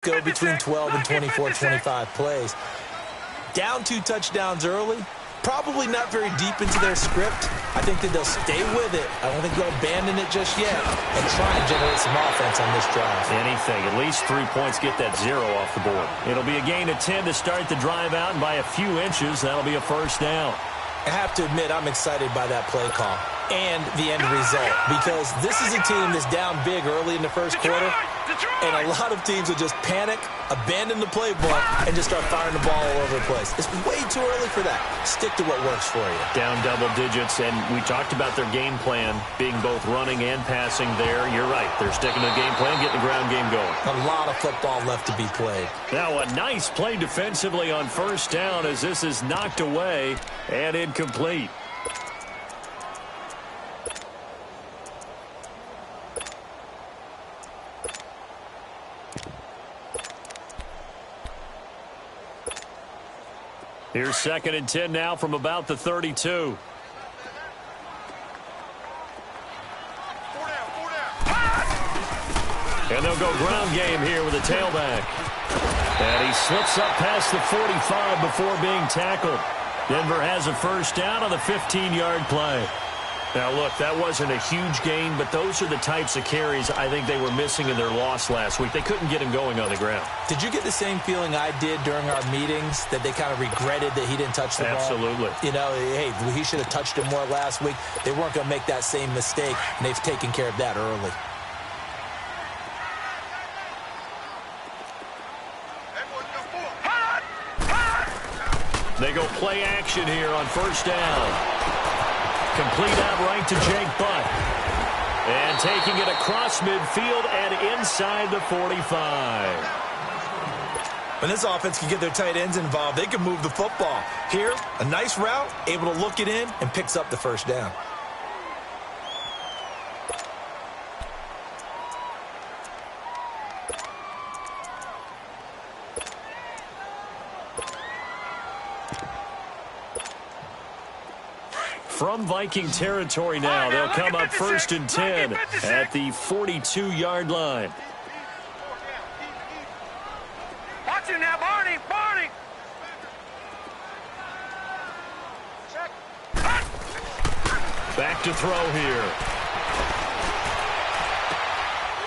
go between 12 and 24, 25 plays. Down 2 touchdowns early, probably not very deep into their script. I think that they'll stay with it. I don't think they'll abandon it just yet and try and generate some offense on this drive. Anything. At least 3 points, get that 0 off the board. It'll be a gain of 10 to start the drive out, and by a few inches, that'll be a first down. I have to admit, I'm excited by that play call and the end result, because this is a team that's down big early in the first quarter, and a lot of teams will just panic, abandon the playbook, and just start firing the ball all over the place. It's way too early for that. Stick to what works for you. Down double digits, and we talked about their game plan being both running and passing there. You're right. They're sticking to the game plan, getting the ground game going. A lot of football left to be played. Now a nice play defensively on first down as this is knocked away and incomplete. Here's 2nd and 10 now from about the 32. And they'll go ground game here with a tailback. And he slips up past the 45 before being tackled. Denver has a first down on the 15-yard play. Now, look, that wasn't a huge gain, but those are the types of carries I think they were missing in their loss last week. They couldn't get him going on the ground. Did you get the same feeling I did during our meetings, that they kind of regretted that he didn't touch the ball? Absolutely. You know, hey, he should have touched it more last week. They weren't going to make that same mistake, and they've taken care of that early. They go play action here on first down. Complete out right to Jake Butt. And taking it across midfield and inside the 45. When this offense can get their tight ends involved, they can move the football. Here, a nice route, able to look it in, and picks up the first down. From Viking territory now, they'll come up 1st and 10 at the 42-yard line. Watch it now, Barney! Barney! Back to throw here.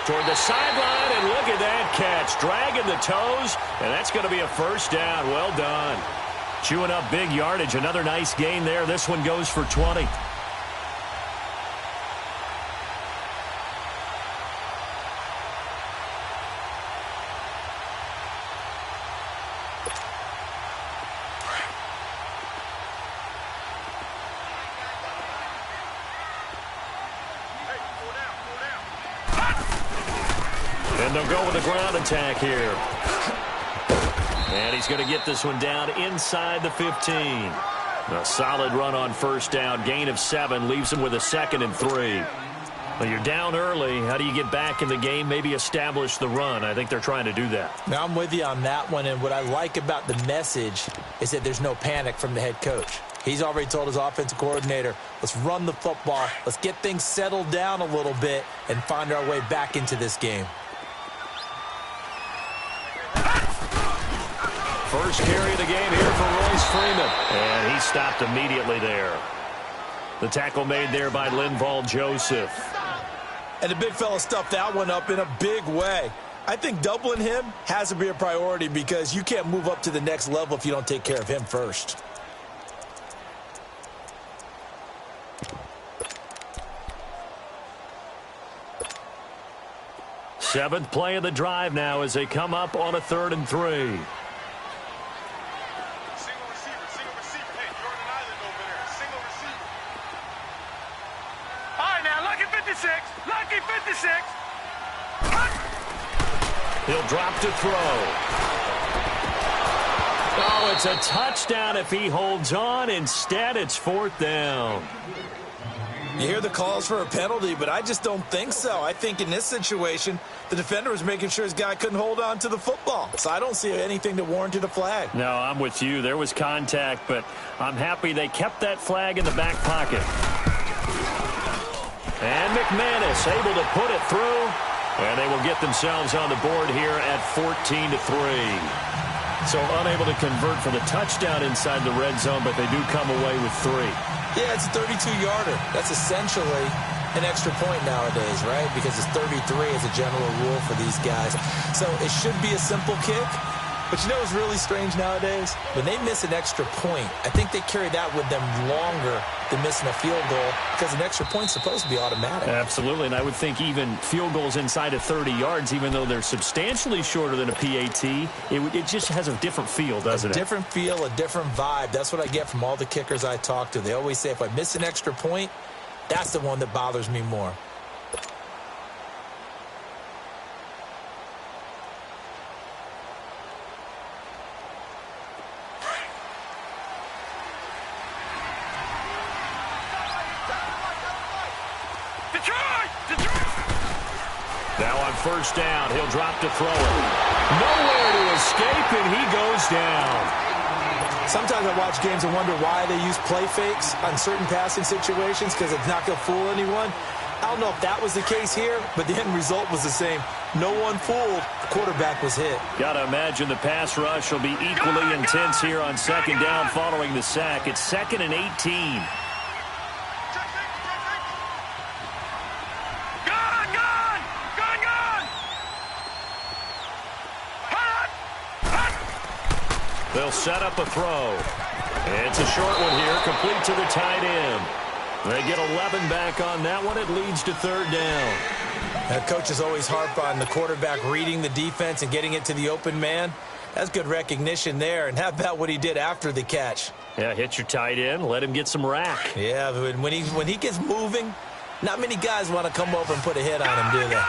Toward the sideline, and look at that catch. Dragging the toes, and that's going to be a first down. Well done. Chewing up big yardage. Another nice gain there. This one goes for 20. And they'll go with a ground attack here. And he's going to get this one down inside the 15. A solid run on first down. Gain of 7 leaves him with a 2nd and 3. Well, you're down early. How do you get back in the game? Maybe establish the run. I think they're trying to do that. Now, I'm with you on that one. And what I like about the message is that there's no panic from the head coach. He's already told his offensive coordinator, let's run the football. Let's get things settled down a little bit and find our way back into this game. First carry of the game here for Royce Freeman. And he stopped immediately there. The tackle made there by Linval Joseph. And the big fella stuffed that one up in a big way. I think doubling him has to be a priority because you can't move up to the next level if you don't take care of him first. Seventh play of the drive now as they come up on a 3rd and 3. Lucky 56. He'll drop to throw. Oh, it's a touchdown if he holds on. Instead, it's 4th down. You hear the calls for a penalty, but I just don't think so. I think in this situation, the defender was making sure his guy couldn't hold on to the football. So I don't see anything that warranted a flag. No, I'm with you. There was contact, but I'm happy they kept that flag in the back pocket. And McManus able to put it through. And they will get themselves on the board here at 14-3. So unable to convert for the touchdown inside the red zone, but they do come away with 3. Yeah, it's a 32-yarder. That's essentially an extra point nowadays, right? Because it's 33 as a general rule for these guys. So it should be a simple kick. But you know what's really strange nowadays? When they miss an extra point, I think they carry that with them longer than missing a field goal because an extra point's supposed to be automatic. Absolutely, and I would think even field goals inside of 30 yards, even though they're substantially shorter than a PAT, it just has a different feel, doesn't it? A different feel, a different vibe. That's what I get from all the kickers I talk to. They always say if I miss an extra point, that's the one that bothers me more. Now on first down, he'll drop to throw it. Nowhere to escape, and he goes down. Sometimes I watch games and wonder why they use play fakes on certain passing situations because it's not going to fool anyone. I don't know if that was the case here, but the end result was the same. No one fooled. The quarterback was hit. Got to imagine the pass rush will be equally intense here on second down following the sack. It's 2nd and 18. They'll set up a throw. It's a short one here, complete to the tight end. They get 11 back on that one. It leads to third down. Coaches always harp on the quarterback reading the defense and getting it to the open man. That's good recognition there. And how about what he did after the catch? Yeah, hit your tight end, let him get some rack. Yeah, but when he gets moving, not many guys want to come over and put a hit on him, do they?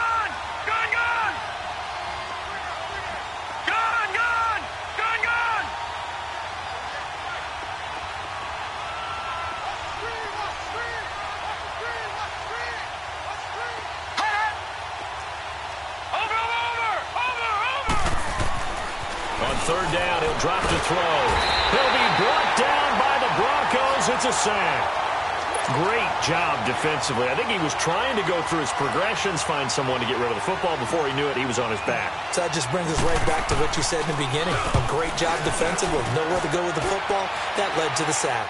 Third down, he'll drop to throw. He'll be brought down by the Broncos. It's a sack. Great job defensively. I think he was trying to go through his progressions, find someone to get rid of the football. Before he knew it, he was on his back. So that just brings us right back to what you said in the beginning. A great job defensively. Nowhere to go with the football. That led to the sack.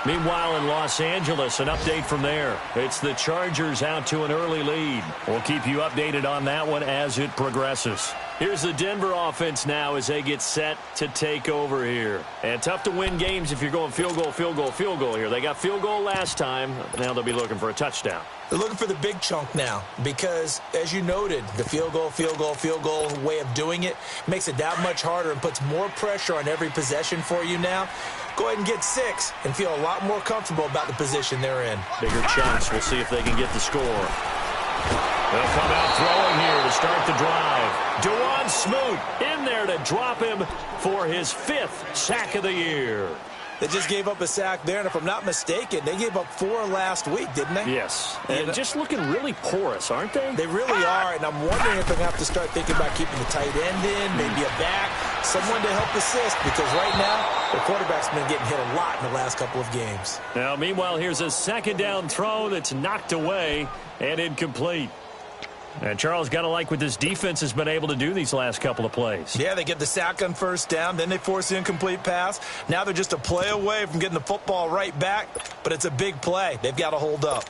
Meanwhile, in Los Angeles, an update from there. It's the Chargers out to an early lead. We'll keep you updated on that one as it progresses. Here's the Denver offense now as they get set to take over here. And tough to win games if you're going field goal, field goal, field goal here. They got field goal last time. Now they'll be looking for a touchdown. They're looking for the big chunk now because, as you noted, the field goal, field goal, field goal way of doing it makes it that much harder and puts more pressure on every possession for you now. Go ahead and get 6 and feel a lot more comfortable about the position they're in. Bigger chunks. We'll see if they can get the score. They'll come out throwing here to start the drive. Dewan Smoot in there to drop him for his 5th sack of the year. They just gave up a sack there, and if I'm not mistaken, they gave up 4 last week, didn't they? Yes, and just looking really porous, aren't they? They really are, and I'm wondering if they're going to have to start thinking about keeping the tight end in, maybe a back, someone to help assist, because right now, the quarterback's been getting hit a lot in the last couple of games. Now, meanwhile, here's a second down throw that's knocked away and incomplete. And Charles, got to like what this defense has been able to do these last couple of plays. Yeah, they get the sack on first down, then they force the incomplete pass. Now they're just a play away from getting the football right back, but it's a big play. They've got to hold up.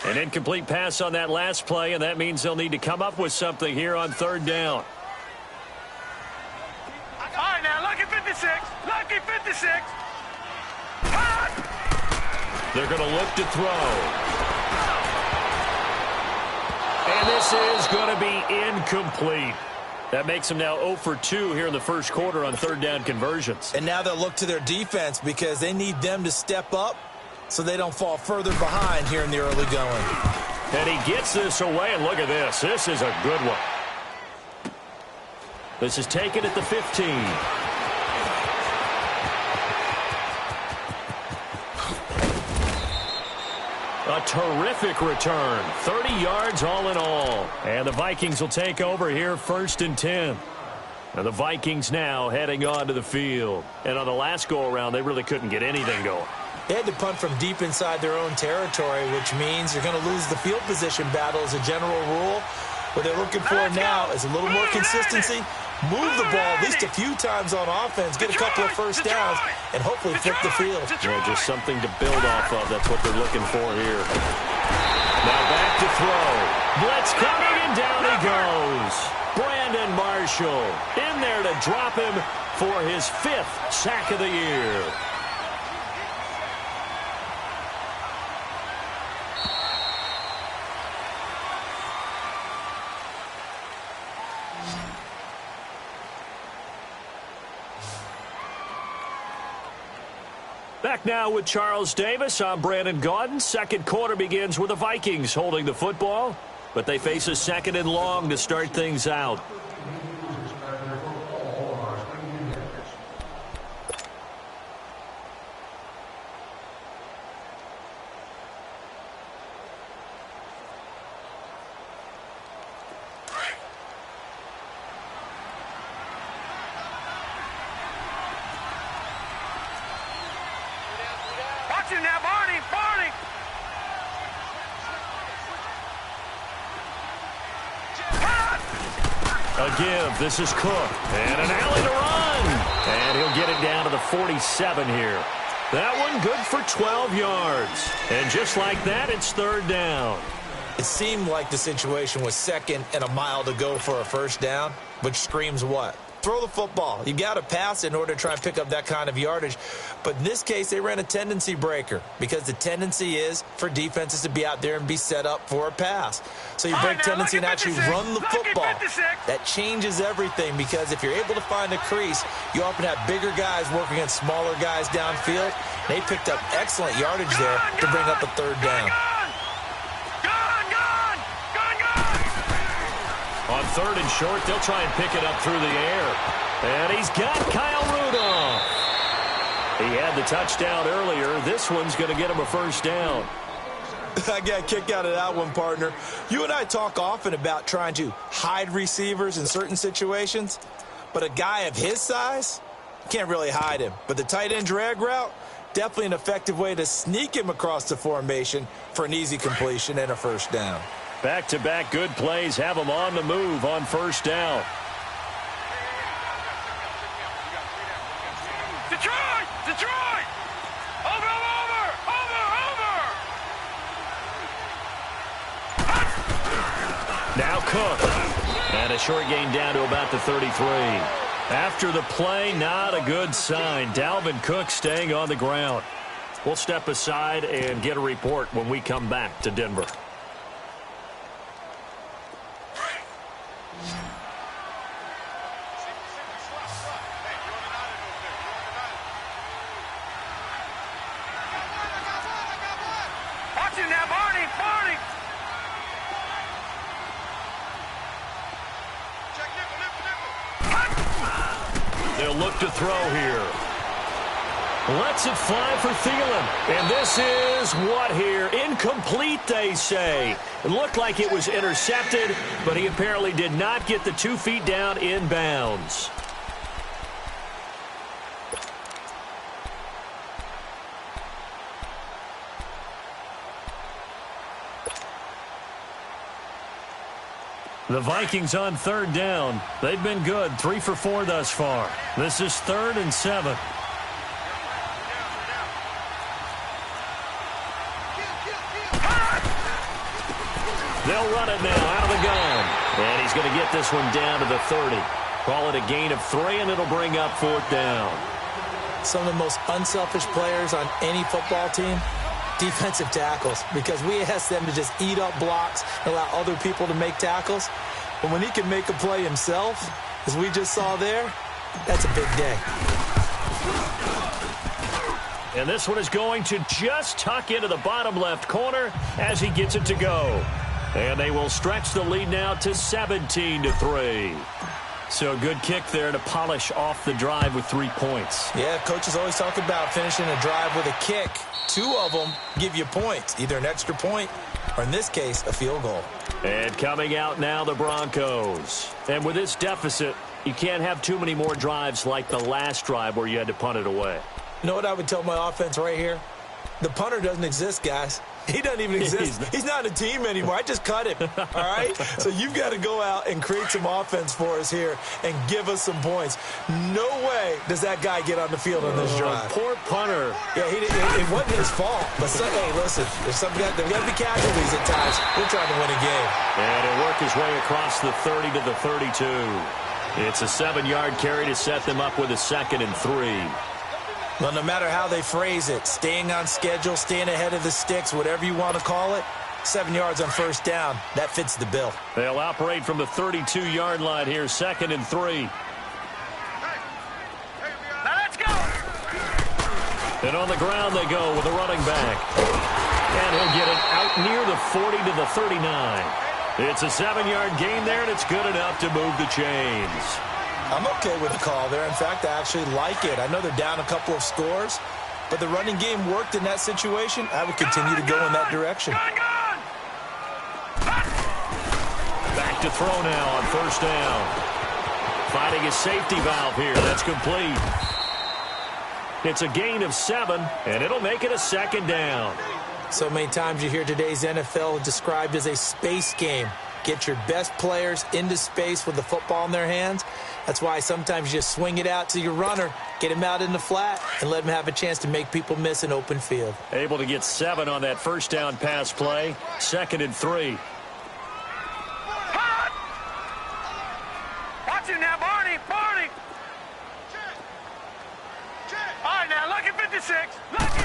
An incomplete pass on that last play, and that means they'll need to come up with something here on third down. All right, now, lucky 56. Lucky 56. They're going to look to throw. And this is going to be incomplete. That makes them now 0 for 2 here in the first quarter on third down conversions. And now they'll look to their defense because they need them to step up so they don't fall further behind here in the early going. And he gets this away, and look at this. This is a good one. This is taken at the 15. A terrific return. 30 yards all in all. And the Vikings will take over here 1st and 10. And the Vikings now heading onto the field. And on the last go-around, they really couldn't get anything going. They had to punt from deep inside their own territory, which means you're going to lose the field position battle as a general rule. What they're looking for now is a little more consistency, move the ball at least a few times on offense, get a couple of first downs, and hopefully flip the field. Yeah, just something to build off of. That's what they're looking for here. Now back to throw. Blitz coming, and down he goes. Brandon Marshall in there to drop him for his 5th sack of the year. Back now with Charles Davis. I'm Brandon Gaudin. Second quarter begins with the Vikings holding the football, but they face a 2nd and long to start things out. Now, Barney, Barney. A give. This is Cook. And an alley to run. And he'll get it down to the 47 here. That one good for 12 yards. And just like that, it's 3rd down. It seemed like the situation was 2nd and a mile to go for a first down, which screams what? Throw the football. You got to pass in order to try and pick up that kind of yardage. But in this case, they ran a tendency breaker because the tendency is for defenses to be out there and be set up for a pass. So you break tendency and actually run the football. That changes everything because if you're able to find a crease, you often have bigger guys working against smaller guys downfield. They picked up excellent yardage there to bring up a 3rd down. On 3rd and short, they'll try and pick it up through the air. And he's got Kyle Rudolph. He had the touchdown earlier. This one's going to get him a first down. I got a kick out of that one, partner. You and I talk often about trying to hide receivers in certain situations, but a guy of his size, can't really hide him. But the tight end drag route, definitely an effective way to sneak him across the formation for an easy completion and a first down. Back-to-back good plays have them on the move on first down. Detroit! Detroit! Over! Now Cook. And a short gain down to about the 33. After the play, not a good sign. Dalvin Cook staying on the ground. We'll step aside and get a report when we come back to Denver. Now, Barney, Barney. They'll look to throw here. Lets it fly for Thielen. And this is what here? Incomplete, they say. It looked like it was intercepted, but he apparently did not get the 2 feet down inbounds. The Vikings on 3rd down. They've been good, 3 for 4 thus far. This is 3rd and 7. They'll run it now out of the gun. And he's going to get this one down to the 30. Call it a gain of 3, and it'll bring up 4th down. Some of the most unselfish players on any football team, defensive tackles, because we ask them to just eat up blocks and allow other people to make tackles. But when he can make a play himself, as we just saw there, that's a big day. And this one is going to just tuck into the bottom left corner as he gets it to go. And they will stretch the lead now to 17-3. So a good kick there to polish off the drive with 3 points. Yeah, coaches always talk about finishing a drive with a kick. 2 of them give you points, either an extra point or, in this case, a field goal. And coming out now, the Broncos. And with this deficit, you can't have too many more drives like the last drive where you had to punt it away. You know what I would tell my offense right here? The punter doesn't exist, guys. He doesn't even exist. He's not a team anymore. I just cut him, all right? So you've got to go out and create some offense for us here and give us some points. No way does that guy get on the field on this drive. Poor punter. Yeah, it wasn't his fault. But, hey, listen, there's got to be casualties at times. We're trying to win a game. And he'll work his way across the 30 to the 32. It's a 7-yard carry to set them up with a 2nd and 3. Well, no matter how they phrase it, staying on schedule, staying ahead of the sticks, whatever you want to call it, 7 yards on first down, that fits the bill. They'll operate from the 32-yard line here, 2nd and 3. Now let's go. And on the ground they go with a running back. And he'll get it out near the 40 to the 39. It's a 7-yard gain there, and it's good enough to move the chains. I'm okay with the call there. In fact, I actually like it. I know they're down a couple of scores, but the running game worked in that situation. I would continue to go in that direction. Back to throw now on first down. Finding his safety valve here. That's complete. It's a gain of 7, and it'll make it a 2nd down. So many times you hear today's NFL described as a space game. Get your best players into space with the football in their hands. That's why sometimes you just swing it out to your runner, get him out in the flat, and let him have a chance to make people miss an open field. Able to get 7 on that first down pass play. 2nd and 3. Watch it now, Barney. Barney. All right, now, lucky 56. Lucky.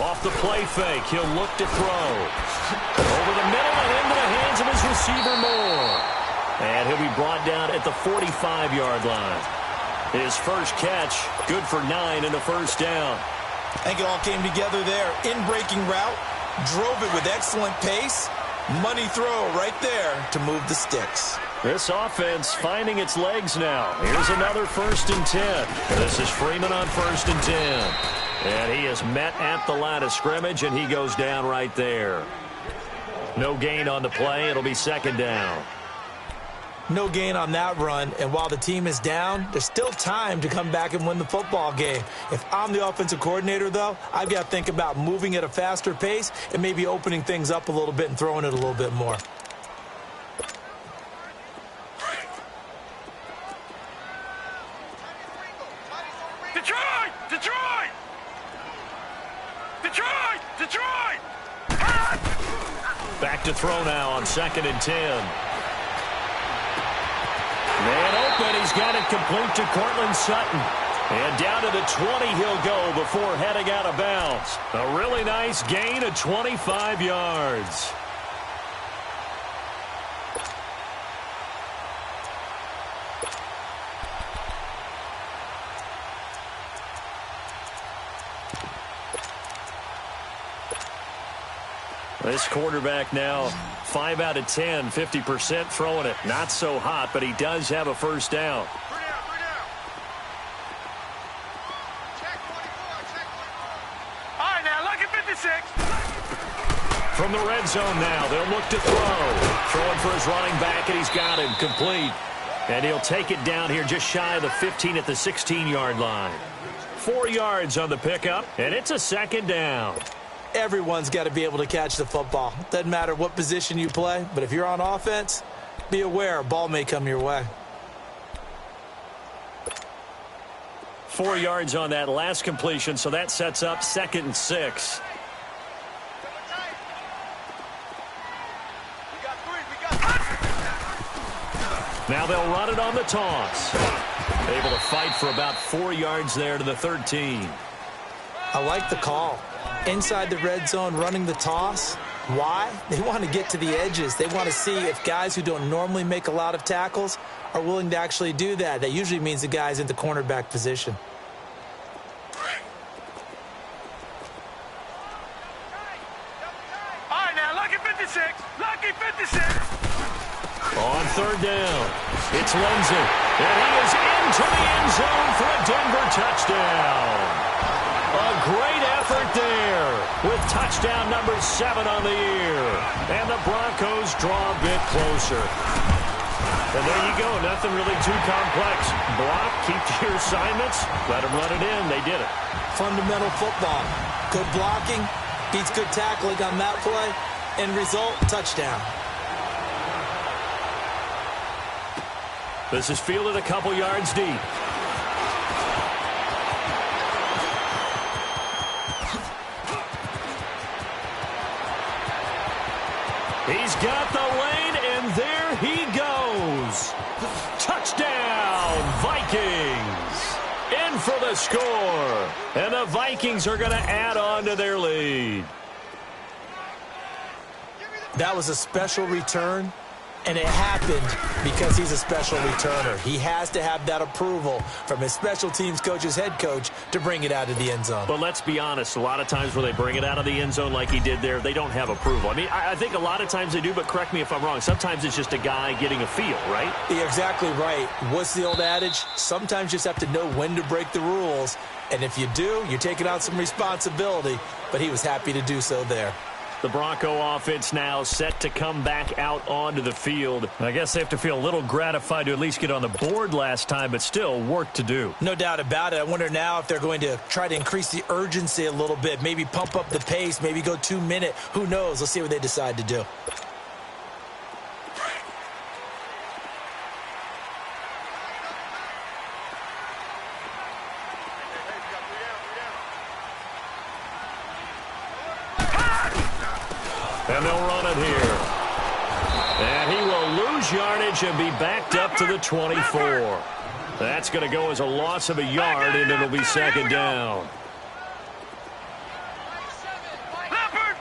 Off the play fake, he'll look to throw. Over the middle and into the hands of his receiver, Moore. And he'll be brought down at the 45-yard line. His first catch, good for 9 and a first down. I think it all came together there. In-breaking route, drove it with excellent pace. Money throw right there to move the sticks. This offense finding its legs now. Here's another 1st and 10. This is Freeman on 1st and 10. And he is met at the line of scrimmage, and he goes down right there. No gain on the play. It'll be 2nd down. No gain on that run, and while the team is down, there's still time to come back and win the football game. If I'm the offensive coordinator, though, I've got to think about moving at a faster pace and maybe opening things up a little bit and throwing it a little bit more. Detroit! Detroit! Detroit! Detroit! Back to throw now on 2nd and 10. Man open, he's got it complete to Cortland Sutton. And down to the 20 he'll go before heading out of bounds. A really nice gain of 25 yards. This quarterback now 5 out of 10, 50% throwing it. Not so hot, but he does have a first down. All right, now, lucky 56. From the red zone now, they'll look to throw. Throwing for his running back, and he's got him complete. And he'll take it down here just shy of the 15 at the 16-yard line. 4 yards on the pickup, and it's a 2nd down. Everyone's got to be able to catch the football. Doesn't matter what position you play, but if you're on offense, be aware a ball may come your way. 4 yards on that last completion, so that sets up 2nd and 6. Now they'll run it on the toss. Able to fight for about 4 yards there to the 13. I like the call. Inside the red zone running the toss. Why? They want to get to the edges. They want to see if guys who don't normally make a lot of tackles are willing to actually do that. That usually means the guy's in the cornerback position. All right, now, lucky 56. Lucky 56. On 3rd down, it's Lindsey. And he is into the end zone for a Denver touchdown. A great effort there with touchdown number 7 on the year. And the Broncos draw a bit closer. And there you go. Nothing really too complex. Block, keep to your assignments, let them run it in. They did it. Fundamental football. Good blocking beats good tackling on that play. End result, touchdown. This is fielded a couple yards deep. He's got the lane, and there he goes. Touchdown, Vikings. In for the score. And the Vikings are going to add on to their lead. That was a special return, and it happened because he's a special returner. He has to have that approval from his special teams coach's head coach to bring it out of the end zone. But let's be honest, a lot of times where they bring it out of the end zone like he did there, they don't have approval. I mean, I think a lot of times they do, but correct me if I'm wrong. Sometimes it's just a guy getting a feel, right? You're exactly right. What's the old adage? Sometimes you just have to know when to break the rules. And if you do, you're taking on some responsibility. But he was happy to do so there. The Bronco offense now set to come back out onto the field. I guess they have to feel a little gratified to at least get on the board last time, but still work to do. No doubt about it. I wonder now if they're going to try to increase the urgency a little bit, maybe pump up the pace, maybe go 2 minute. Who knows? Let's see what they decide to do. And they'll run it here. And he will lose yardage and be backed up to the 24. That's going to go as a loss of a yard, and it'll be second down. Leopard!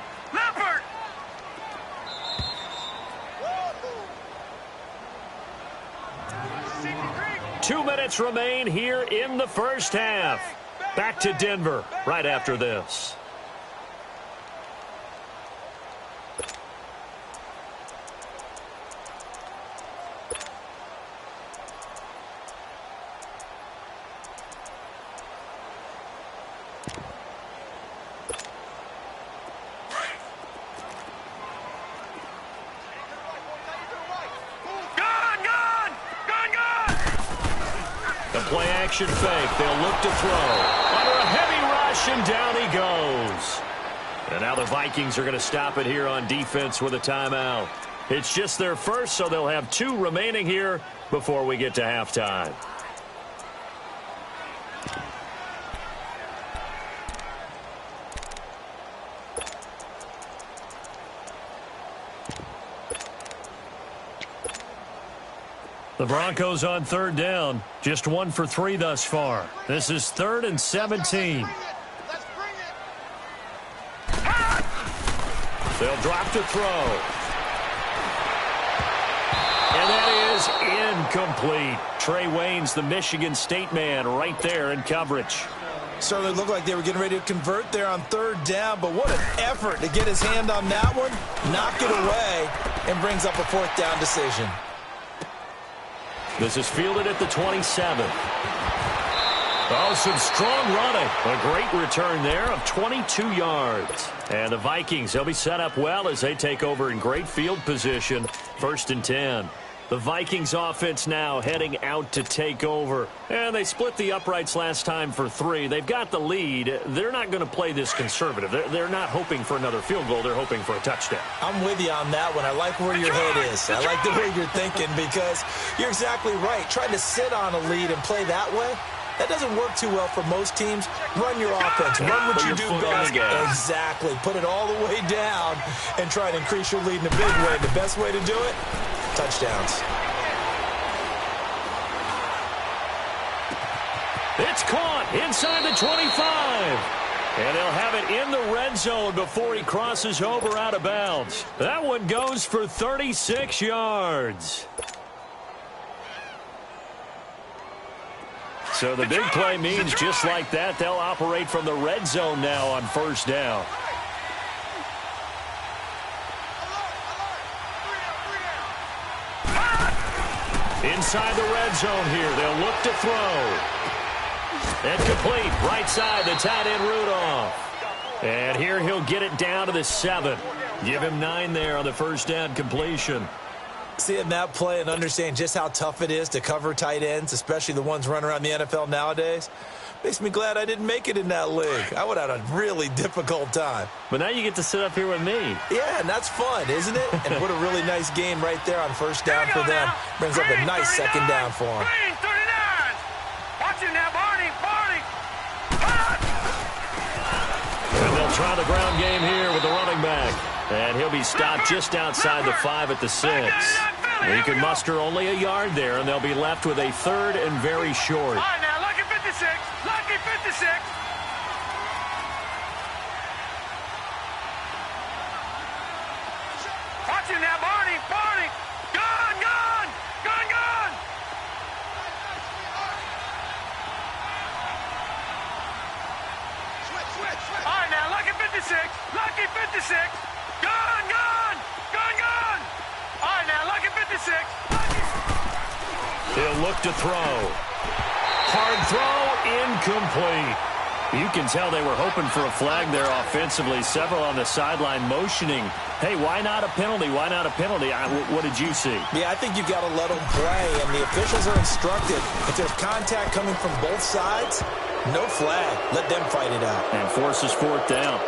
2 minutes remain here in the first half. Back to Denver right after this. Play-action fake. They'll look to throw. Under a heavy rush, and down he goes. And now the Vikings are going to stop it here on defense with a timeout. It's just their first, so they'll have 2 remaining here before we get to halftime. The Broncos on third down. Just 1 for 3 thus far. This is 3rd and 17. They'll drop to throw. And that is incomplete. Trey Waynes, the Michigan State man, right there in coverage. Certainly looked like they were getting ready to convert there on third down, but what an effort to get his hand on that one, knock it away, and brings up a 4th down decision. This is fielded at the 27. Oh, some strong running. A great return there of 22 yards. And the Vikings, they'll be set up well as they take over in great field position. 1st and 10. The Vikings offense now heading out to take over. And they split the uprights last time for 3. They've got the lead. They're not going to play this conservative. They're not hoping for another field goal. They're hoping for a touchdown. I'm with you on that one. I like where your head is. I like the way you're thinking because you're exactly right. Trying to sit on a lead and play that way, that doesn't work too well for most teams. Run your offense. Run what you do best. Exactly. Put it all the way down and try to increase your lead in a big way. The best way to do it, touchdowns. It's caught inside the 25. And they'll have it in the red zone before he crosses over out of bounds. That one goes for 36 yards. So the big play means just like that, they'll operate from the red zone now on 1st down. Inside the red zone here, they'll look to throw. And complete, right side, the tight end Rudolph. And here he'll get it down to the 7. Give him 9 there on the 1st down completion. Seeing that play and understand just how tough it is to cover tight ends, especially the ones running around the NFL nowadays. Makes me glad I didn't make it in that league. I would have had a really difficult time. But now you get to sit up here with me. Yeah, and that's fun, isn't it? And what a really nice game right there on first down for them. Brings up a nice second down for them. Green 39. Watch it now, Barney. Barney. And they'll try the ground game here with the running back. And he'll be stopped just outside the 5 at the 6. He can muster only a yard there, and they'll be left with a 3rd and very short. All right, now, lucky 56. Lucky 56. Watch it now, Barney. Barney. Gun, gun. Gun, gun. All right, now, lucky 56. Lucky 56. Gun, gun. Gun, gun. All right, now, lucky 56. He'll look to throw. Hard throw, incomplete. You can tell they were hoping for a flag there offensively. Several on the sideline motioning, hey, why not a penalty? Why not a penalty? What did you see? Yeah, I think you got to let them play, and the officials are instructed. If there's contact coming from both sides, no flag. Let them fight it out. And forces 4th down.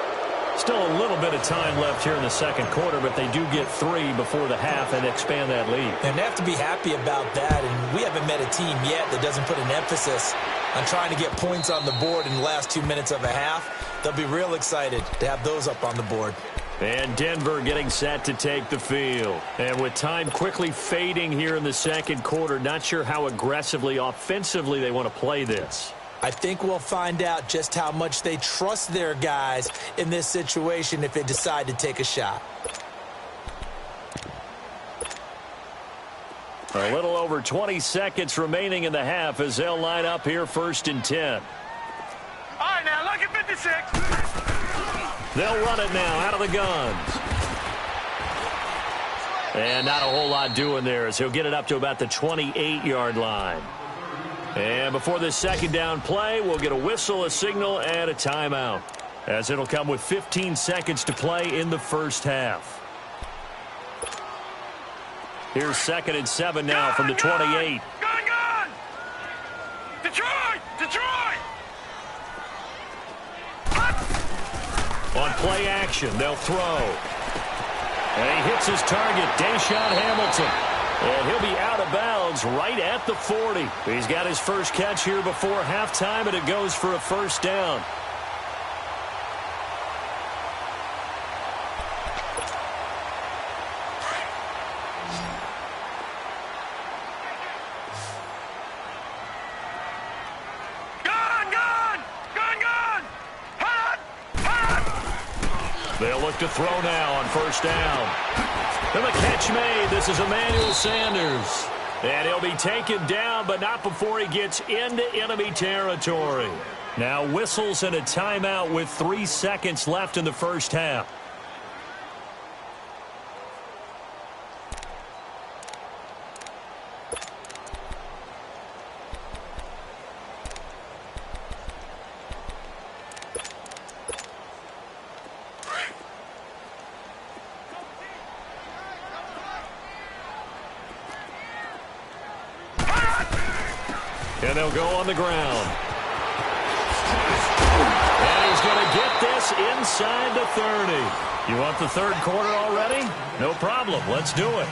Still a little bit of time left here in the second quarter, but they do get 3 before the half and expand that lead. And they have to be happy about that, and we haven't met a team yet that doesn't put an emphasis on trying to get points on the board in the last 2 minutes of a half. They'll be real excited to have those up on the board. And Denver getting set to take the field. And with time quickly fading here in the second quarter, not sure how aggressively, offensively they want to play this. I think we'll find out just how much they trust their guys in this situation if they decide to take a shot. A little over 20 seconds remaining in the half as they'll line up here 1st and 10. All right, now, lucky 56. They'll run it now out of the guns. And not a whole lot doing there as he'll get it up to about the 28-yard line. And before this second down play, we'll get a whistle, a signal, and a timeout, as it'll come with 15 seconds to play in the first half. Here's 2nd and 7 now from the 28. Gun, gun. Detroit. Detroit. On play action, they'll throw. And he hits his target, Deshaun Hamilton. And he'll be out of bounds right at the 40. He's got his first catch here before halftime, and it goes for a 1st down. Gun, gun. Gun, gun. Hot. Hot. They'll look to throw now on 1st down. And the catch made. This is Emmanuel Sanders. And he'll be taken down, but not before he gets into enemy territory. Now whistles and a timeout with 3 seconds left in the first half. And they'll go on the ground. And he's going to get this inside the 30. You want the third quarter already? No problem. Let's do it.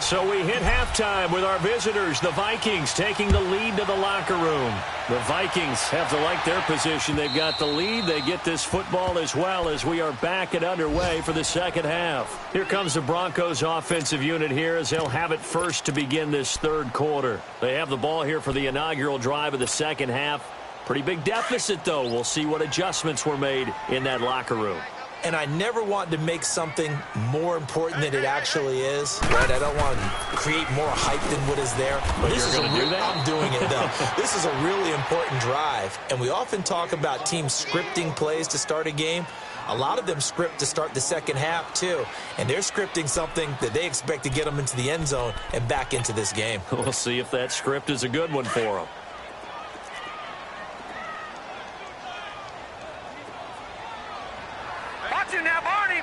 So we hit halftime with our visitors, the Vikings, taking the lead to the locker room. The Vikings have to like their position. They've got the lead. They get this football as well as we are back and underway for the second half. Here comes the Broncos offensive unit here as they'll have it first to begin this third quarter. They have the ball here for the inaugural drive of the second half. Pretty big deficit, though. We'll see what adjustments were made in that locker room. And I never want to make something more important than it actually is, right? I don't want to create more hype than what is there. But you're going to do that? I'm doing it, though. This is a really important drive. And we often talk about teams scripting plays to start a game. A lot of them script to start the second half, too. And they're scripting something that they expect to get them into the end zone and back into this game. We'll see if that script is a good one for them. Now, Barney.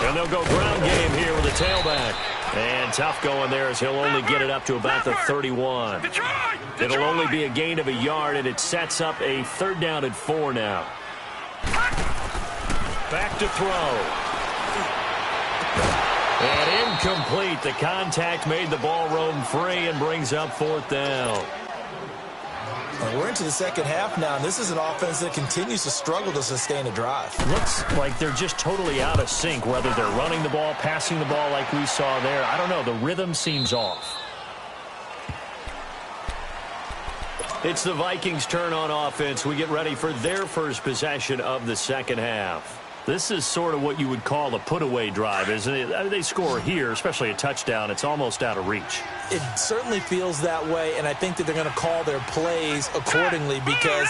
And they'll go ground game here with a tailback. And tough going there as he'll only get it up to about the 31. It'll only be a gain of a yard, and it sets up a 3rd down and 4 now. Back to throw. And incomplete. The contact made the ball roam free and brings up 4th down. And we're into the second half now, and this is an offense that continues to struggle to sustain a drive. Looks like they're just totally out of sync, whether they're running the ball, passing the ball like we saw there. I don't know. The rhythm seems off. It's the Vikings' turn on offense. We get ready for their first possession of the second half. This is sort of what you would call a put-away drive, isn't it? I mean, they score here, especially a touchdown. It's almost out of reach. It certainly feels that way, and I think that they're going to call their plays accordingly because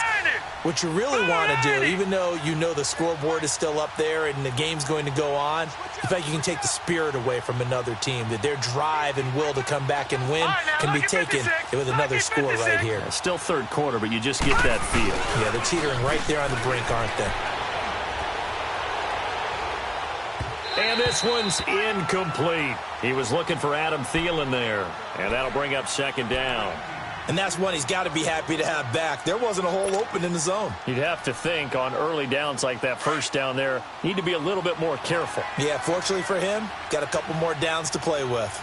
what you really want to do, even though you know the scoreboard is still up there and the game's going to go on, in fact, you can take the spirit away from another team, that their drive and will to come back and win can be taken with another score right here. Yeah, still 3rd quarter, but you just get that feel. Yeah, they're teetering right there on the brink, aren't they? And this one's incomplete. He was looking for Adam Thielen there. And that'll bring up 2nd down. And that's one he's got to be happy to have back. There wasn't a hole open in the zone. You'd have to think on early downs like that 1st down there, need to be a little bit more careful. Yeah, fortunately for him, got a couple more downs to play with.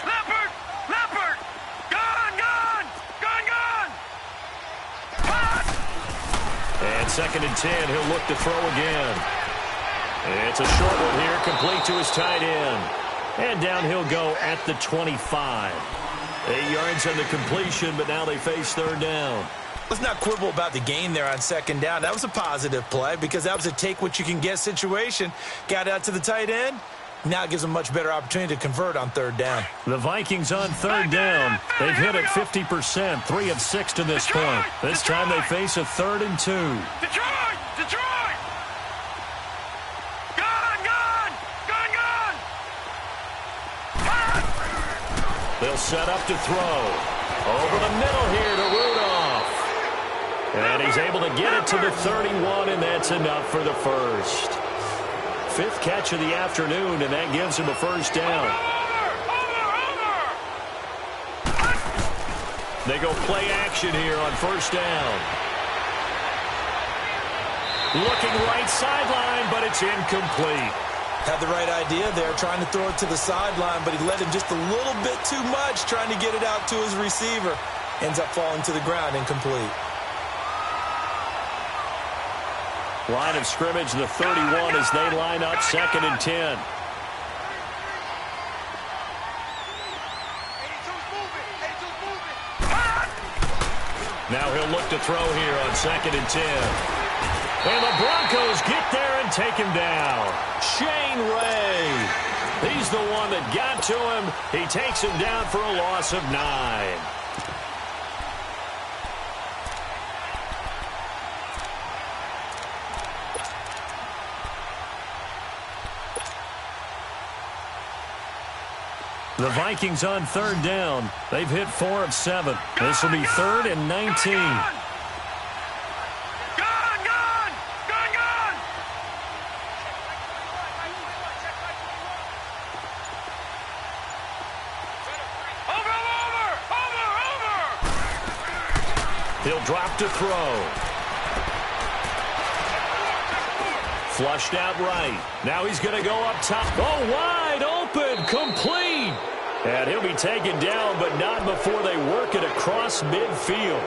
Leopard! Leopard! Gone! Gone! Gone! Gone! And 2nd and 10, he'll look to throw again. It's a short one here, complete to his tight end. And down he'll go at the 25. 8 yards on the completion, but now they face 3rd down. Let's not quibble about the gain there on 2nd down. That was a positive play because that was a take-what-you-can-get situation. Got out to the tight end. Now it gives them a much better opportunity to convert on 3rd down. The Vikings on 3rd down. They've hit it 50%, 3 of 6 to this point. This time they face a 3rd and 2. Detroit! Detroit! They'll set up to throw. Over the middle here to Rudolph. And he's able to get it to the 31, and that's enough for the 1st. 5th catch of the afternoon, and that gives him a 1st down. They go play action here on 1st down. Looking right sideline, but it's incomplete. Had the right idea there, trying to throw it to the sideline, but he let him just a little bit too much, trying to get it out to his receiver. Ends up falling to the ground, incomplete. Line of scrimmage, the 31 as they line up 2nd and 10. Now he'll look to throw here on 2nd and 10. And the Broncos get there and take him down. Shane Ray. He's the one that got to him. He takes him down for a loss of 9. The Vikings on 3rd down. They've hit 4 of 7. This will be 3rd and 19. He'll drop to throw. Flushed out right. Now he's going to go up top. Oh, wide open. Complete. And he'll be taken down, but not before they work it across midfield.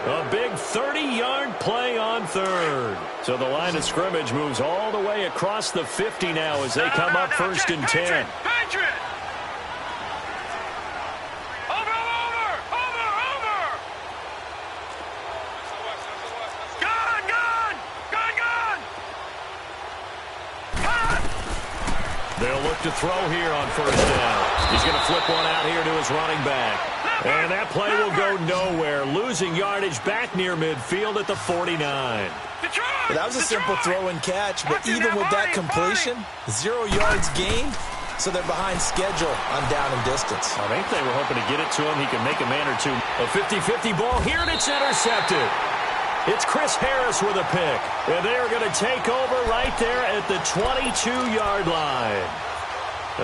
A big 30-yard play on 3rd. So the line of scrimmage moves all the way across the 50 now as they come up 1st and 10. They'll look to throw here on 1st down. He's going to flip one out here to his running back. And that play will go nowhere. Losing yardage back near midfield at the 49. Well, that was a simple throw and catch, but even with that completion, 0 yards gained, so they're behind schedule on down and distance. I think they were hoping to get it to him. He can make a man or two. A 50-50 ball here, and it's intercepted. It's Chris Harris with a pick. And they are going to take over right there at the 22-yard line.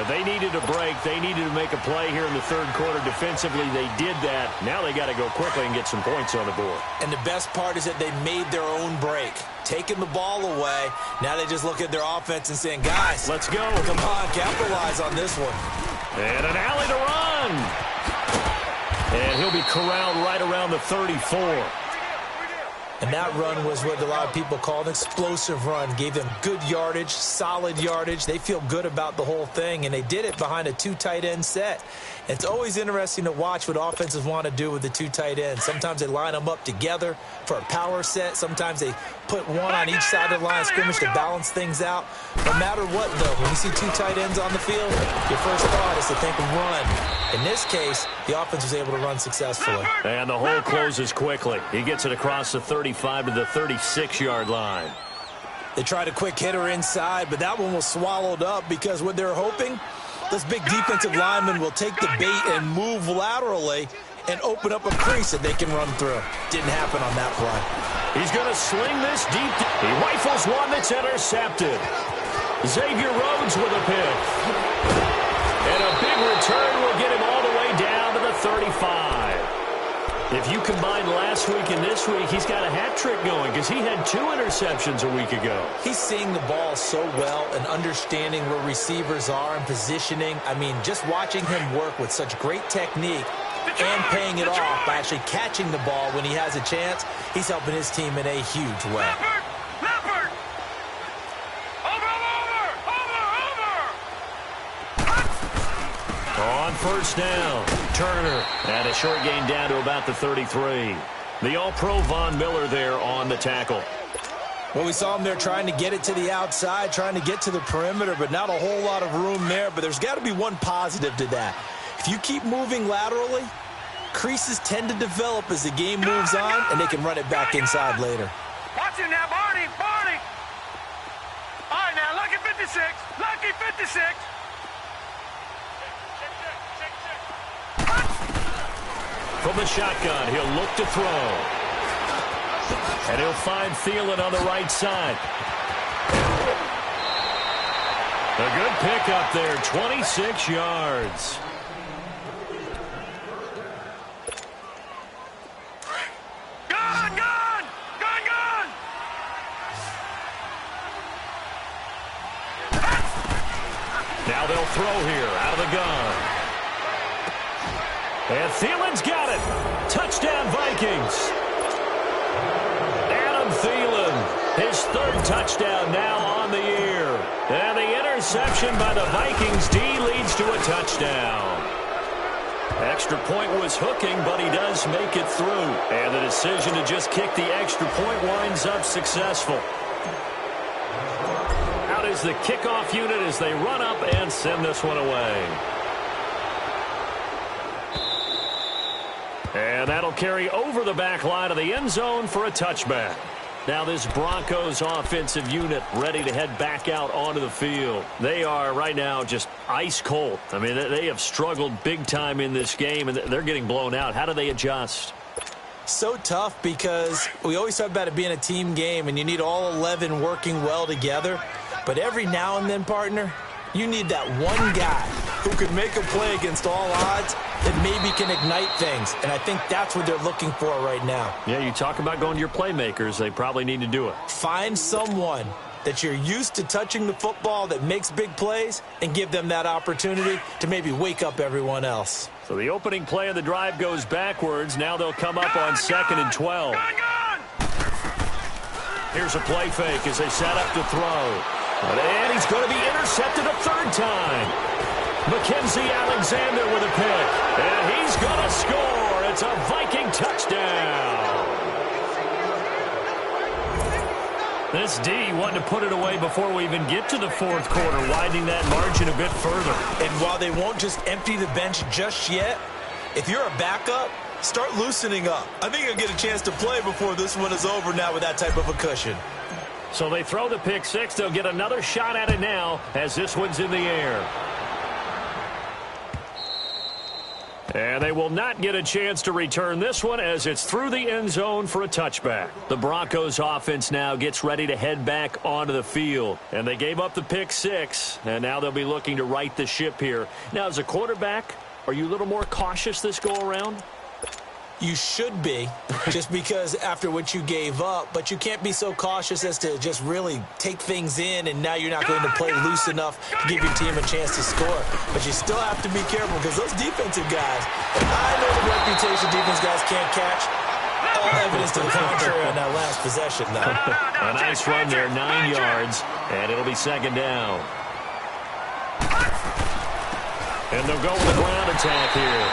They needed a break. They needed to make a play here in the third quarter. Defensively, they did that. Now they got to go quickly and get some points on the board. And the best part is that they made their own break. Taking the ball away. Now they just look at their offense and saying, guys, let's go. Come on, capitalize on this one. And an alley to run. And he'll be corralled right around the 34. And that run was what a lot of people call an explosive run. Gave them good yardage, solid yardage. They feel good about the whole thing, and they did it behind a two tight end set. It's always interesting to watch what offenses want to do with the two tight ends. Sometimes they line them up together for a power set. Sometimes they put one on each side of the line of scrimmage to balance things out. No matter what, though, when you see two tight ends on the field, your first thought is to think run. In this case, the offense was able to run successfully. And the hole closes quickly. He gets it across the 35 to the 36-yard line. They tried a quick hitter inside, but that one was swallowed up because what they're hoping, this big defensive lineman will take the bait and move laterally and open up a crease that they can run through. Didn't happen on that play. He's going to sling this deep. He rifles one that's intercepted. Xavier Rhodes with a pick. And a big return will get him all the way down to the 35. If you combine last week and this week, he's got a hat trick going because he had 2 interceptions a week ago. He's seeing the ball so well and understanding where receivers are and positioning. I mean, just watching him work with such great technique and paying it off by actually catching the ball when he has a chance, he's helping his team in a huge way. Leopard! Over! On first down, Turner. And a short gain down to about the 33. The All-Pro Von Miller there on the tackle. Well, we saw him there trying to get it to the outside, trying to get to the perimeter, but not a whole lot of room there. But there's got to be one positive to that. If you keep moving laterally, creases tend to develop as the game moves on, and they can run it back inside later. Watch him now, Barney! Barney! All right, now, lucky 56. Lucky 56. From the shotgun, he'll look to throw. And he'll find Thielen on the right side. A good pickup there, 26 yards. Gun! Gun! Gun! Gun! Now they'll throw here out of the gun. And Thielen's got it. Touchdown, Vikings. Adam Thielen, his 3rd touchdown now on the year. And the interception by the Vikings D leads to a touchdown. Extra point was hooking, but he does make it through. And the decision to just kick the extra point winds up successful. Out is the kickoff unit as they run up and send this one away. And that'll carry over the back line of the end zone for a touchback. Now this Broncos offensive unit ready to head back out onto the field. They are right now just ice cold. I mean, they have struggled big time in this game, and they're getting blown out. How do they adjust? So tough because we always talk about it being a team game, and you need all 11 working well together. But every now and then, partner, you need that one guy who can make a play against all odds that maybe can ignite things. And I think that's what they're looking for right now. Yeah, you talk about going to your playmakers. They probably need to do it. Find someone that you're used to touching the football that makes big plays and give them that opportunity to maybe wake up everyone else. So the opening play of the drive goes backwards. Now they'll come up on 2nd and 12. Here's a play fake as they set up to throw. And he's going to be intercepted a 3rd time. Mackenzie Alexander with a pick. And he's going to score. It's a Viking touchdown. This D wanting to put it away before we even get to the 4th quarter, widening that margin a bit further. And while they won't just empty the bench just yet, if you're a backup, start loosening up. I think you'll get a chance to play before this one is over now with that type of a cushion. So they throw the pick 6. They'll get another shot at it now as this one's in the air. And they will not get a chance to return this one as it's through the end zone for a touchback. The Broncos offense now gets ready to head back onto the field. And they gave up the pick 6, and now they'll be looking to right the ship here. Now, as a quarterback, are you a little more cautious this go around? You should be, just because after what you gave up, but you can't be so cautious as to just really take things in, and now you're not going to play loose enough to give your team a chance to score. But you still have to be careful because those defensive guys, I know the reputation defense guys can't catch. All evidence to the contrary on that last possession, though. A nice run there, 9 yards, and it'll be second down. And they'll go with a ground attack here.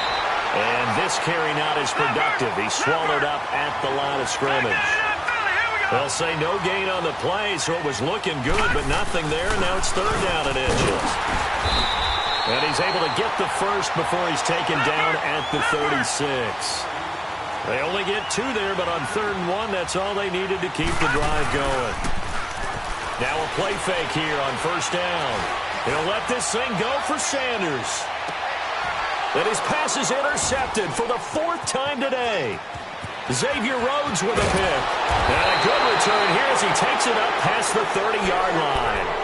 And this carry not as productive. He's swallowed up at the line of scrimmage. They'll say no gain on the play, so it was looking good, but nothing there. Now it's third down and inches. And he's able to get the first before he's taken down at the 36. They only get 2 there, but on 3rd and 1, that's all they needed to keep the drive going. Now a play fake here on first down. He'll let this thing go for Sanders. And his pass is intercepted for the 4th time today. Xavier Rhodes with a pick. And a good return here as he takes it up past the 30-yard line.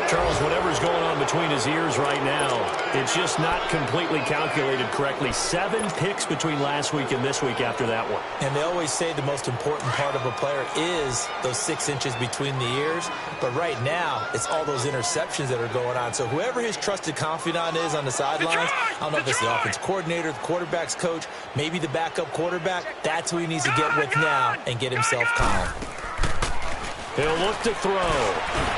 Charles, whatever's going on between his ears right now, it's just not completely calculated correctly. 7 picks between last week and this week after that one. And they always say the most important part of a player is those 6 inches between the ears. But right now, it's all those interceptions that are going on. So whoever his trusted confidant is on the sidelines, I don't know if it's the offense coordinator, the quarterback's coach, maybe the backup quarterback, that's who he needs to get with now and get himself calm. He'll look to throw.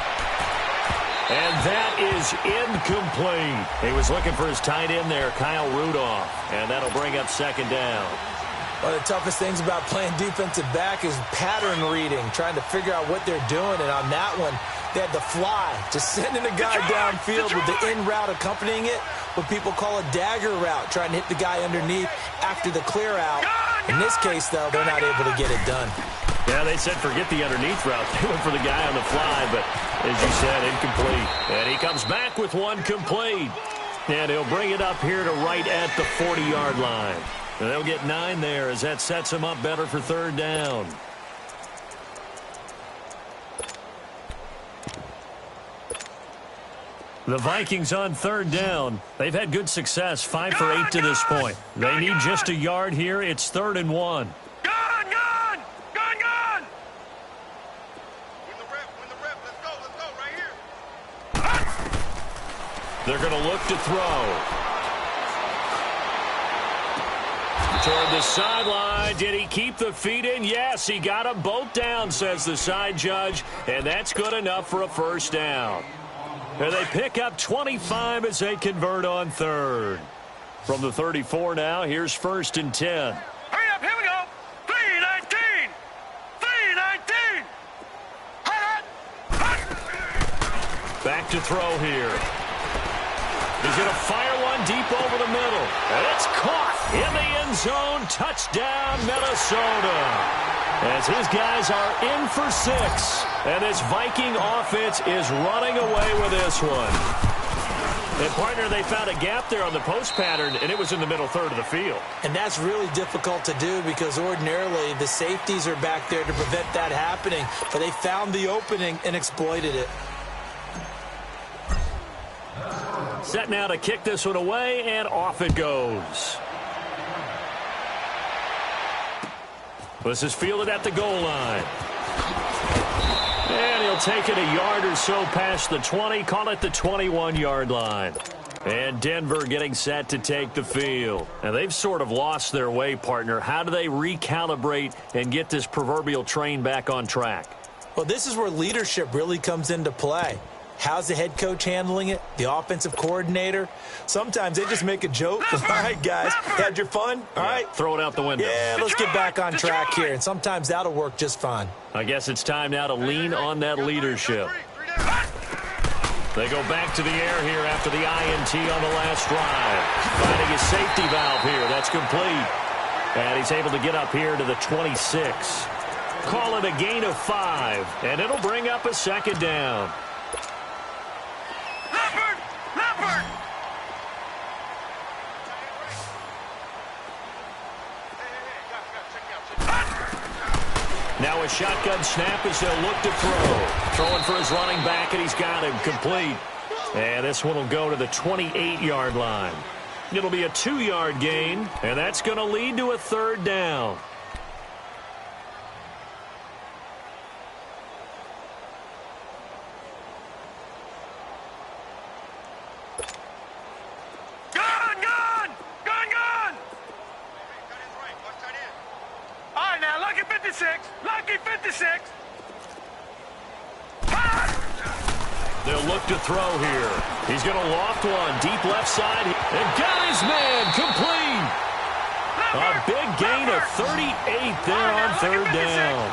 And that is incomplete. He was looking for his tight end there, Kyle Rudolph. And that'll bring up second down. One of the toughest things about playing defensive back is pattern reading, trying to figure out what they're doing. And on that one, they had the fly, just sending a guy downfield with the in route accompanying it, what people call a dagger route, trying to hit the guy underneath after the clear out. In this case, though, they're not able to get it done. Yeah, they said forget the underneath route. They went for the guy on the fly, but as you said, incomplete. And he comes back with one complete. And he'll bring it up here to right at the 40-yard line. And they'll get 9 there as that sets him up better for third down. The Vikings on third down. They've had good success, 5 for 8 to this point. They need just a yard here. It's 3rd and 1. They're going to look to throw. Toward the sideline. Did he keep the feet in? Yes, he got them both down, says the side judge. And that's good enough for a first down. And they pick up 25 as they convert on third. From the 34 now, here's 1st and 10. Hurry up, here we go. 3-19. 3-19. Back to throw here. He's going to fire one deep over the middle. And it's caught in the end zone. Touchdown, Minnesota. As his guys are in for 6. And this Viking offense is running away with this one. And, partner, they found a gap there on the post pattern, and it was in the middle third of the field. And that's really difficult to do because ordinarily the safeties are back there to prevent that happening. But they found the opening and exploited it. Set now to kick this one away, and off it goes. This is fielded at the goal line. And he'll take it a yard or so past the 20, call it the 21-yard line. And Denver getting set to take the field. And they've sort of lost their way, partner. How do they recalibrate and get this proverbial train back on track? Well, this is where leadership really comes into play. How's the head coach handling it? The offensive coordinator? Sometimes they just make a joke. All right, guys, had your fun? All right. Throw it out the window. Yeah, let's get back on track here. And sometimes that'll work just fine. I guess it's time now to lean on that leadership. They go back to the air here after the INT on the last drive. Finding his safety valve here. That's complete. And he's able to get up here to the 26. Call it a gain of 5. And it'll bring up a second down. a shotgun snap as they'll look to throw. Throwing for his running back, and he's got him complete. And this one will go to the 28-yard line. It'll be a 2-yard gain, and that's going to lead to a third down. Lucky 56. They'll look to throw here. He's going to loft one. Deep left side. And got his man complete. A big gain of 38 there on third down.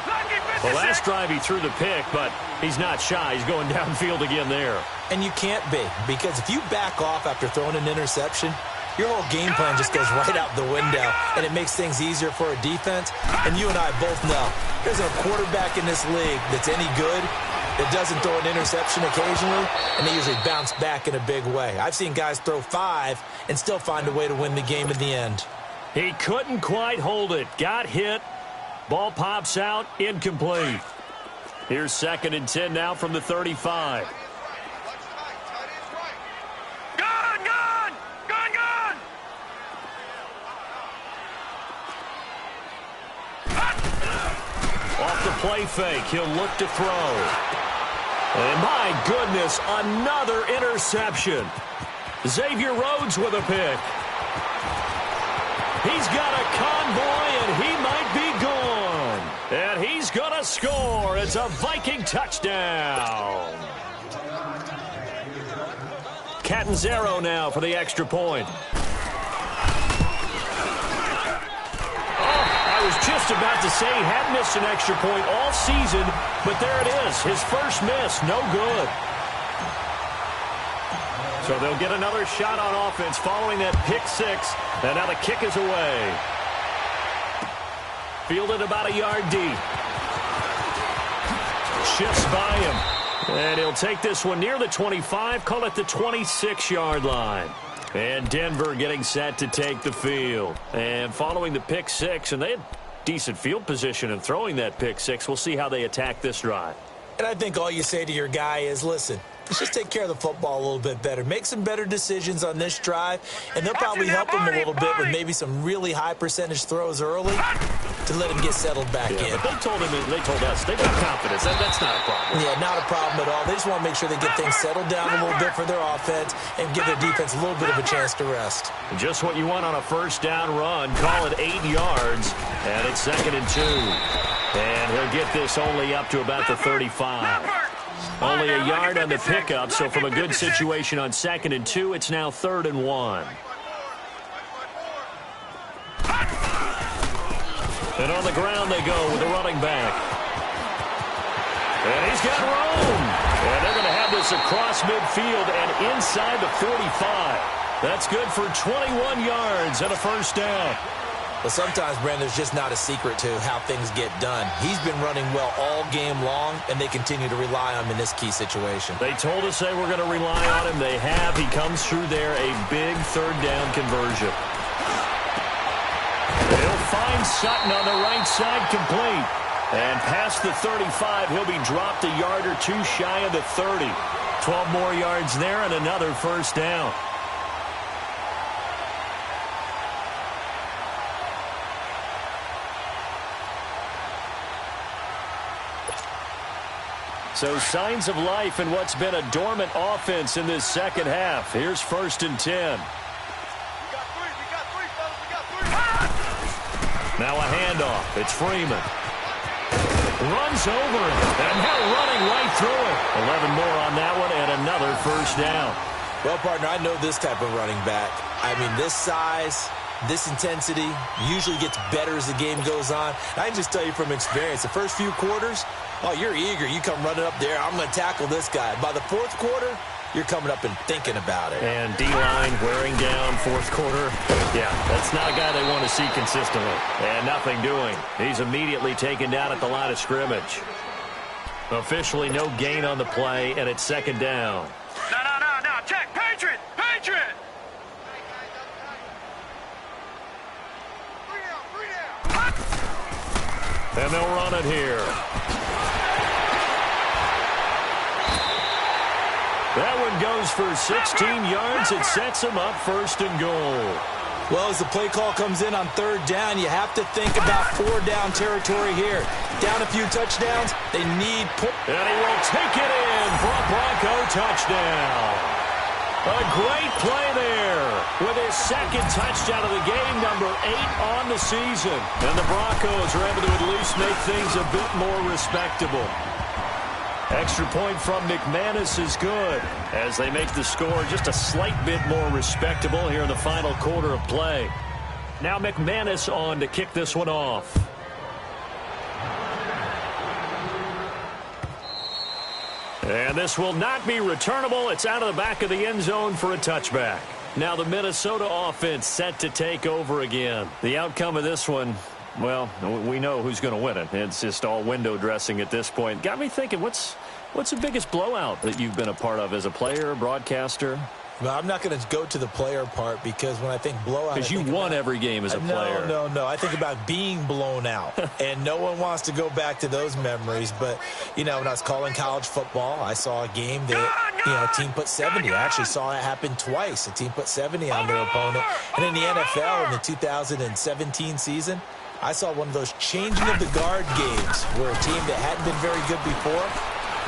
The last drive he threw the pick, but he's not shy. He's going downfield again there. And you can't be, because if you back off after throwing an interception, your whole game plan just goes right out the window, and it makes things easier for a defense. And you and I both know there's a quarterback in this league that's any good that doesn't throw an interception occasionally, and they usually bounce back in a big way. I've seen guys throw 5 and still find a way to win the game in the end. He couldn't quite hold it. Got hit. Ball pops out. Incomplete. Here's 2nd and 10 now from the 35. Off the play fake, he'll look to throw. And my goodness, another interception. Xavier Rhodes with a pick. He's got a convoy, and he might be gone. And he's going to score. It's a Viking touchdown. Catanzaro now for the extra point. I was just about to say he hadn't missed an extra point all season, but there it is. His first miss, no good. So they'll get another shot on offense following that pick 6, and now the kick is away. Fielded about a yard deep. Shifts by him, and he'll take this one near the 25, call it the 26-yard line. And Denver getting set to take the field. And following the pick 6, and they had decent field position in throwing that pick 6. We'll see how they attack this drive. And I think all you say to your guy is, listen, let's just take care of the football a little bit better. Make some better decisions on this drive, and they'll probably help him a little bit with maybe some really high percentage throws early to let him get settled back in. But they told us they've got confidence. That's not a problem. Yeah, not a problem at all. They just want to make sure they get things settled down a little bit for their offense and give their defense a little bit of a chance to rest. Just what you want on a first down run. Call it 8 yards, and it's 2nd and 2. And he'll get this only up to about the 35. Only a yard on the pickup, so from a good situation on 2nd and 2, it's now 3rd and 1. And on the ground they go with the running back. And he's got room. And they're going to have this across midfield and inside the 45. That's good for 21 yards and a first down. Well, sometimes, Brandon, there's just not a secret to how things get done. He's been running well all game long, and they continue to rely on him in this key situation. They told us they were going to rely on him. They have. He comes through there, a big third down conversion. He'll find Sutton on the right side, complete. And past the 35, he'll be dropped a yard or 2 shy of the 30. 12 more yards there and another first down. So signs of life in what's been a dormant offense in this second half. Here's 1st and 10. Now a handoff. It's Freeman. Runs over him. And now running right through it. 11 more on that one and another first down. Well, partner, I know this type of running back. I mean, this size, this intensity usually gets better as the game goes on. I can just tell you from experience, the first few quarters, oh, you're eager. You come running up there. I'm going to tackle this guy. By the 4th quarter, you're coming up and thinking about it. And D-line wearing down 4th quarter. Yeah, that's not a guy they want to see consistently. And nothing doing. He's immediately taken down at the line of scrimmage. Officially no gain on the play, and it's 2nd down. No. Check. Patriot. And they'll run it here. That one goes for 16 yards. It sets them up 1st and goal. Well, as the play call comes in on 3rd down, you have to think about 4-down territory here. Down a few touchdowns, they need... And he will take it in for a Bronco touchdown. A great play there with his 2nd touchdown of the game, number 8 on the season. And the Broncos are able to at least make things a bit more respectable. Extra point from McManus is good as they make the score just a slight bit more respectable here in the final quarter of play. Now McManus on to kick this one off. And this will not be returnable. It's out of the back of the end zone for a touchback. Now the Minnesota offense set to take over again. The outcome of this one, well, we know who's going to win it. It's just all window dressing at this point. Got me thinking, what's the biggest blowout that you've been a part of as a player, broadcaster? Well, I'm not going to go to the player part because when I think blowout... Because you won every game as a player. No. I think about being blown out. And no one wants to go back to those memories. But, you know, when I was calling college football, I saw a game that, you know, a team put 70. I actually saw it happen twice. A team put 70 on their opponent. And in the NFL in the 2017 season, I saw one of those changing of the guard games where a team that hadn't been very good before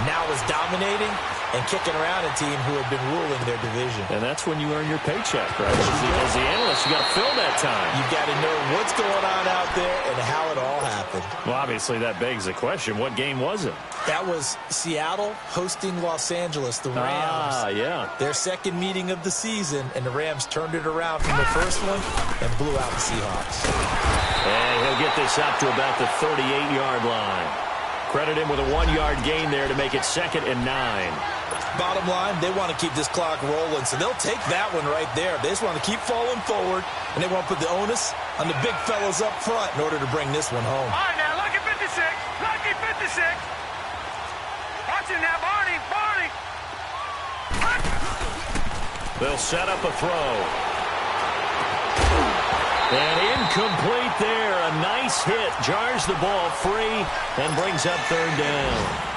now was dominating and kicking around a team who had been ruling their division. And that's when you earn your paycheck, right? As the analyst, you got to fill that time. You got to know what's going on out there and how it all happened. Well, obviously, that begs the question, what game was it? That was Seattle hosting Los Angeles, the Rams. Ah, yeah. Their 2nd meeting of the season, and the Rams turned it around from the first one and blew out the Seahawks. And he'll get this up to about the 38-yard line. Credit him with a 1-yard gain there to make it 2nd and 9. Bottom line, they want to keep this clock rolling, so they'll take that one right there. They just want to keep falling forward, and they want to put the onus on the big fellas up front in order to bring this one home. All right, now, lucky 56. Lucky 56. Watch it now, Barney. Barney. They'll set up a throw. And incomplete there. A nice hit. Jars the ball free and brings up 3rd down.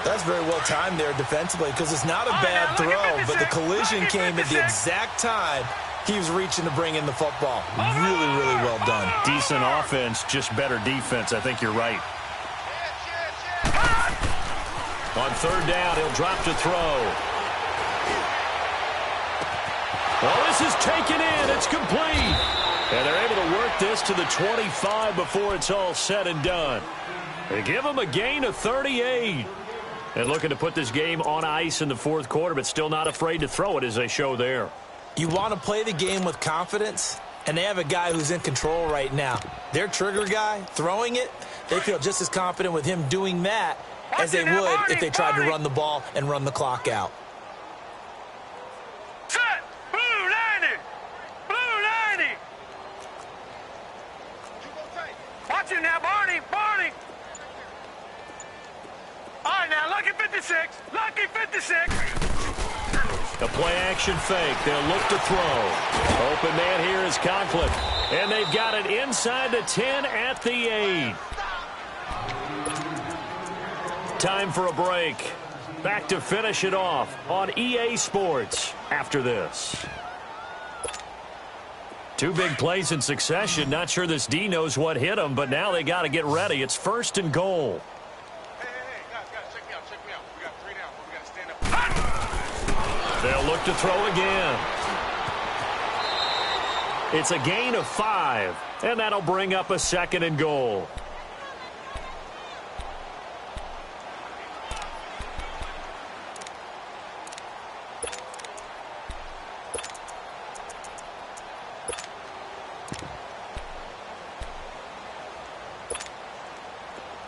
That's very well timed there defensively because it's not a bad throw, but the collision came at the exact time he was reaching to bring in the football. Really, really well done. Decent offense, just better defense. I think you're right. On 3rd down, he'll drop to throw. Oh, this is taken in. It's complete. And they're able to work this to the 25 before it's all said and done. They give him a gain of 38. And looking to put this game on ice in the 4th quarter, but still not afraid to throw it as they show there. You want to play the game with confidence, and they have a guy who's in control right now. Their trigger guy, throwing it, they feel just as confident with him doing that as they would if they tried to run the ball and run the clock out. Set. Blue 90. Blue 90. Watch it now, Barney. Barney. All right, now, lucky 56. Lucky 56. The play-action fake. They'll look to throw. Open man here is Conklin. And they've got it inside the 10 at the 8. Time for a break. Back to finish it off on EA Sports after this. 2 big plays in succession. Not sure this D knows what hit them, but now they got to get ready. It's 1st and goal. They'll look to throw again. It's a gain of 5, and that'll bring up a 2nd and goal.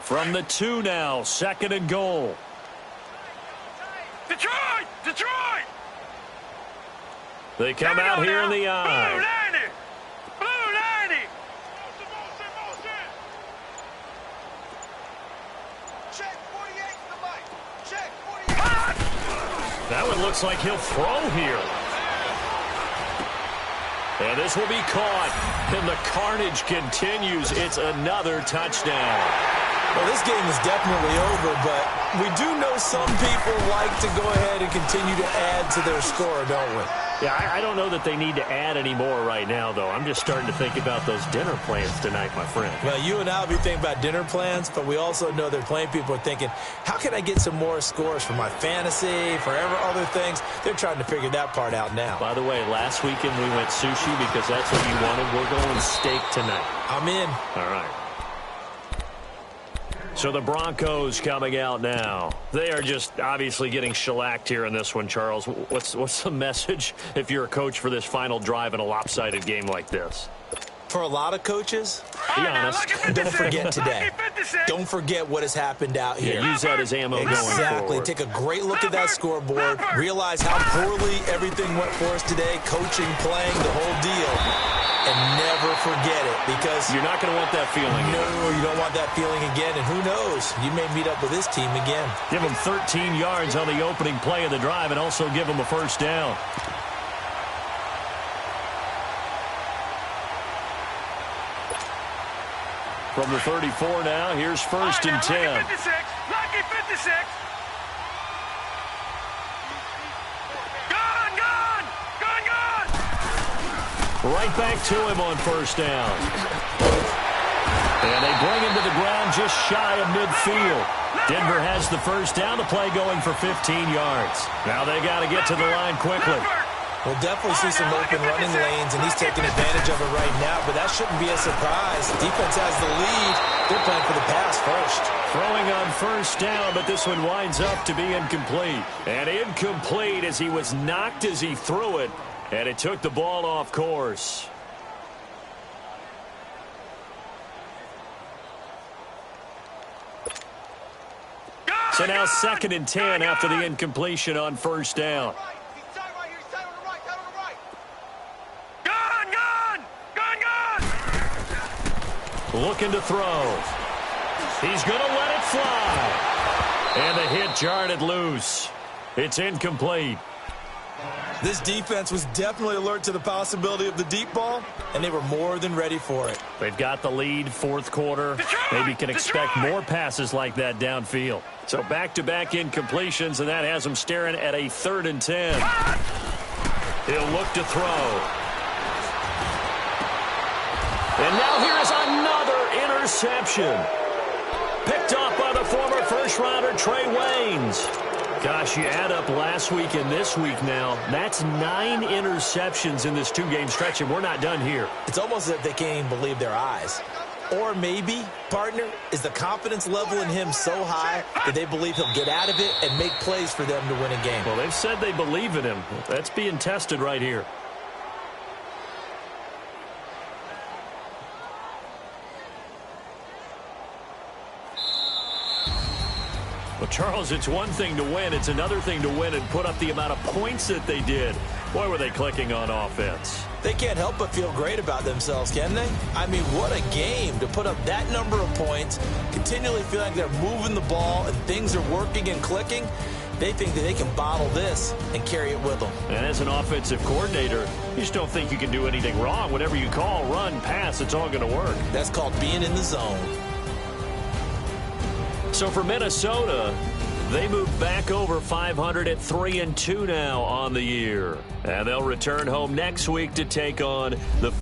From the 2 now, 2nd and goal. Detroit! Detroit! They come out here in the eye. Blue 90! Blue 90! Check 48 to the light. Check 48. That one looks like he'll throw here. And this will be caught. And the carnage continues. It's another touchdown. Well, this game is definitely over, but we do know some people like to go ahead and continue to add to their score, don't we? Yeah, I don't know that they need to add any more right now, though. I'm just starting to think about those dinner plans tonight, my friend. Well, you and I will be thinking about dinner plans, but we also know there are plenty of people are thinking, how can I get some more scores for my fantasy, for other things? They're trying to figure that part out now. By the way, last weekend we went sushi because that's what you wanted. We're going steak tonight. I'm in. All right. So the Broncos coming out now. They are just obviously getting shellacked here in this one, Charles. What's the message if you're a coach for this final drive in a lopsided game like this? For a lot of coaches, be honest, don't forget today. Don't forget what has happened out here. Yeah, use that as ammo going forward. Exactly. Take a great look at that scoreboard. Realize how poorly everything went for us today. Coaching, playing, the whole deal. And never forget it, because you're not going to want that feeling again. No, you don't want that feeling again. And who knows? You may meet up with this team again. Give them 13 yards on the opening play of the drive and also give them a first down. From the 34 now, here's first and 10. Lucky 56. Lucky 56. Right back to him on first down. And they bring him to the ground just shy of midfield. Denver has the first down. The play going for 15 yards. Now they got to get to the line quickly. We'll definitely see some open running lanes, and he's taking advantage of it right now, but that shouldn't be a surprise. The defense has the lead. They're playing for the pass first. Throwing on first down, but this one winds up to be incomplete. And incomplete as he was knocked as he threw it. And it took the ball off course. So now 2nd and 10 after the incompletion on first down. Looking to throw. He's going to let it fly. And the hit jarred it loose. It's incomplete. This defense was definitely alert to the possibility of the deep ball, and they were more than ready for it. They've got the lead, fourth quarter. Maybe can expect more passes like that downfield. So back-to-back incompletions, and that has them staring at a 3rd and 10. He'll look to throw. And now here is another interception. Picked off by the former first-rounder Trey Waynes. Gosh, you add up last week and this week now, that's 9 interceptions in this 2-game stretch, and we're not done here. It's almost as if they can't even believe their eyes. Or maybe, partner, is the confidence level in him so high that they believe he'll get out of it and make plays for them to win a game. Well, they've said they believe in him. That's being tested right here. Well, Charles, it's one thing to win. It's another thing to win and put up the amount of points that they did. Boy, were they clicking on offense. They can't help but feel great about themselves, can they? I mean, what a game to put up that number of points, continually feel like they're moving the ball and things are working and clicking. They think that they can bottle this and carry it with them. And as an offensive coordinator, you just don't think you can do anything wrong. Whatever you call, run, pass, it's all going to work. That's called being in the zone. So for Minnesota, they move back over 500 at 3-2 now on the year. And they'll return home next week to take on the